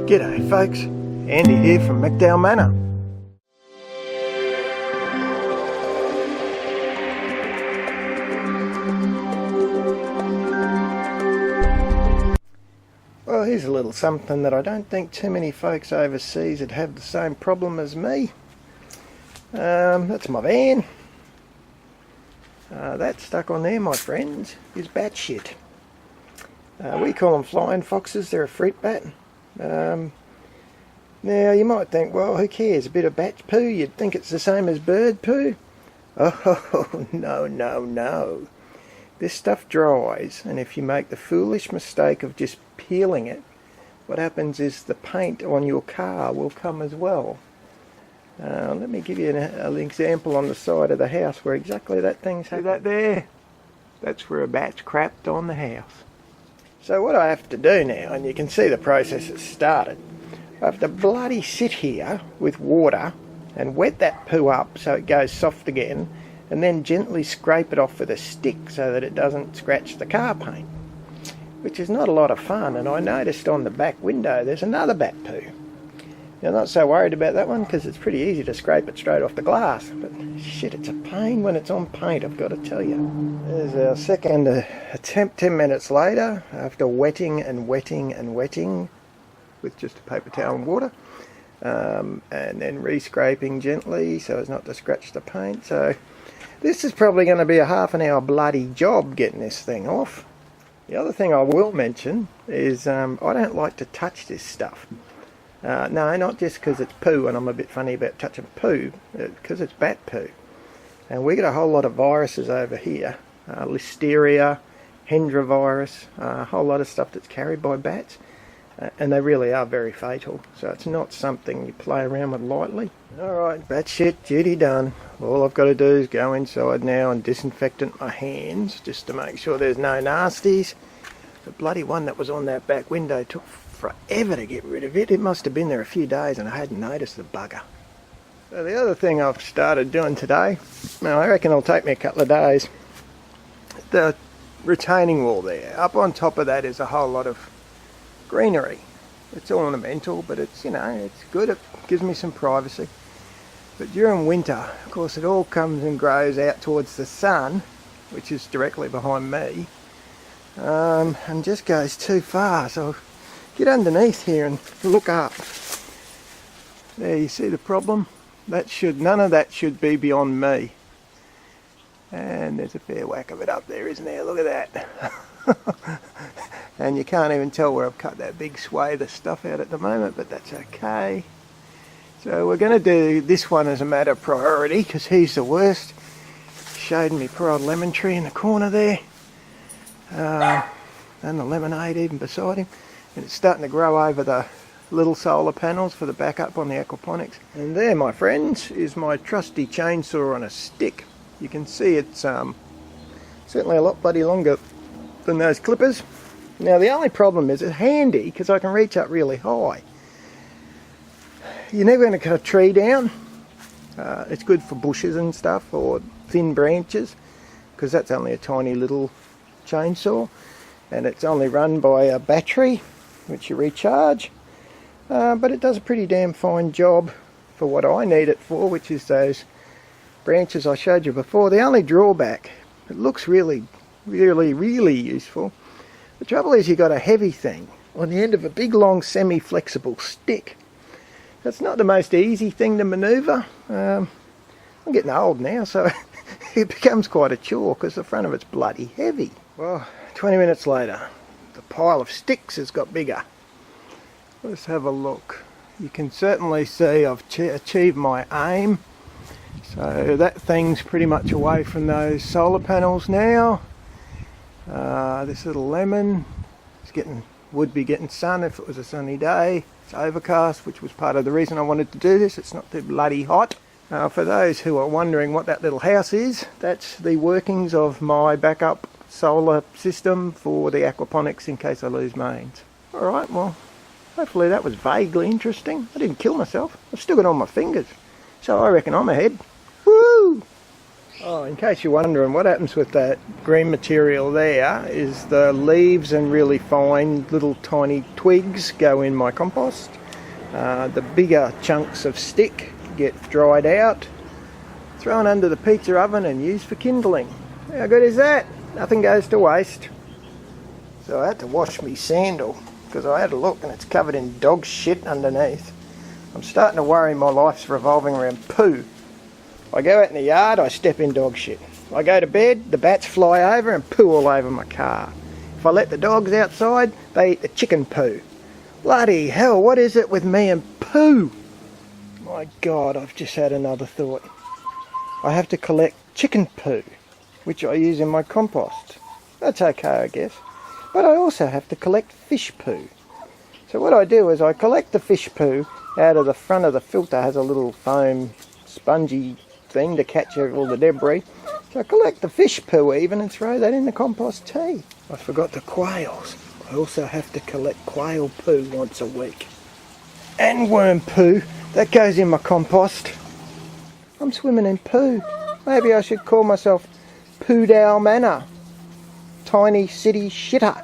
G'day folks, Andy here from McDowall Manor. Well, here's a little something that I don't think too many folks overseas would have the same problem as me. That's my van. That stuck on there, my friends, is bat shit. We call them flying foxes. They're a fruit bat. Now you might think, well, who cares, a bit of bat poo, you'd think it's the same as bird poo. Oh no, this stuff dries, and if you make the foolish mistake of just peeling it, what happens is the paint on your car will come as well. Let me give you an example on the side of the house where exactly that thing's happened. See that there? That's where a bat's crapped on the house. So what I have to do now, and you can see the process has started, I have to bloody sit here with water and wet that poo up so it goes soft again, and then gently scrape it off with a stick so that it doesn't scratch the car paint, which is not a lot of fun. And I noticed on the back window there's another bat poo. Now, I'm not so worried about that one because it's pretty easy to scrape it straight off the glass, but shit, it's a pain when it's on paint, I've got to tell you. There's our second attempt 10 minutes later, after wetting and wetting and wetting with just a paper towel and water, and then re-scraping gently so as not to scratch the paint. So this is probably going to be a half an hour bloody job getting this thing off. The other thing I will mention is I don't like to touch this stuff. No, not just because it's poo and I'm a bit funny about touching poo, because it's bat poo. And we get a whole lot of viruses over here, listeria, hendra virus, a whole lot of stuff that's carried by bats, and they really are very fatal. So it's not something you play around with lightly. Alright, bat shit, duty done. All I've got to do is go inside now and disinfect my hands just to make sure there's no nasties. The bloody one that was on that back window took forever to get rid of it. It must have been there a few days and I hadn't noticed the bugger. So the other thing I've started doing today, now I reckon it'll take me a couple of days, the retaining wall there, up on top of that is a whole lot of greenery. It's ornamental, but it's, you know, it's good, it gives me some privacy. But during winter, of course, it all comes and grows out towards the sun, which is directly behind me, and just goes too far. So get underneath here and look up. There, you see the problem? None of that should be beyond me. And there's a fair whack of it up there, isn't there? Look at that. And you can't even tell where I've cut that big swathe of stuff out at the moment, but that's okay. So we're going to do this one as a matter of priority because he's the worst. Shading me poor old lemon tree in the corner there. And the lemonade even beside him. And it's starting to grow over the little solar panels for the backup on the aquaponics. And there, my friends, is my trusty chainsaw on a stick. You can see it's certainly a lot bloody longer than those clippers. Now the only problem is it's handy because I can reach up really high. You're never going to cut a tree down. It's good for bushes and stuff, or thin branches, because that's only a tiny little chainsaw, and it's only run by a battery which you recharge, but it does a pretty damn fine job for what I need it for, which is those branches I showed you before. The only drawback, it looks really useful. The trouble is you've got a heavy thing on the end of a big long semi-flexible stick. That's not the most easy thing to manoeuvre. I'm getting old now, so it becomes quite a chore because the front of it's bloody heavy. Well, 20 minutes later, the pile of sticks has got bigger. Let's have a look. You can certainly see I've achieved my aim. So that thing's pretty much away from those solar panels now. This little lemon would be getting sun if it was a sunny day. It's overcast, which was part of the reason I wanted to do this. It's not too bloody hot. For those who are wondering what that little house is, that's the workings of my backup solar system for the aquaponics in case I lose mains. Alright, well, hopefully that was vaguely interesting. I didn't kill myself. I've still got it on my fingers. So I reckon I'm ahead. Woo! Oh, in case you're wondering, what happens with that green material there is the leaves and really fine little tiny twigs go in my compost. The bigger chunks of stick get dried out, thrown under the pizza oven and used for kindling. How good is that? Nothing goes to waste. So I had to wash me sandal because I had a look and it's covered in dog shit underneath. I'm starting to worry my life's revolving around poo. I go out in the yard, I step in dog shit. I go to bed, the bats fly over and poo all over my car. If I let the dogs outside, they eat the chicken poo. Bloody hell, what is it with me and poo? My God, I've just had another thought. I have to collect chicken poo, which I use in my compost. That's okay, I guess. But I also have to collect fish poo. So what I do is I collect the fish poo out of the front of the filter, has a little foam spongy thing to catch all the debris. So I collect the fish poo even and throw that in the compost tea. I forgot the quails. I also have to collect quail poo once a week. And worm poo, that goes in my compost. I'm swimming in poo. Maybe I should call myself McDowall Manor. Tiny city shitter.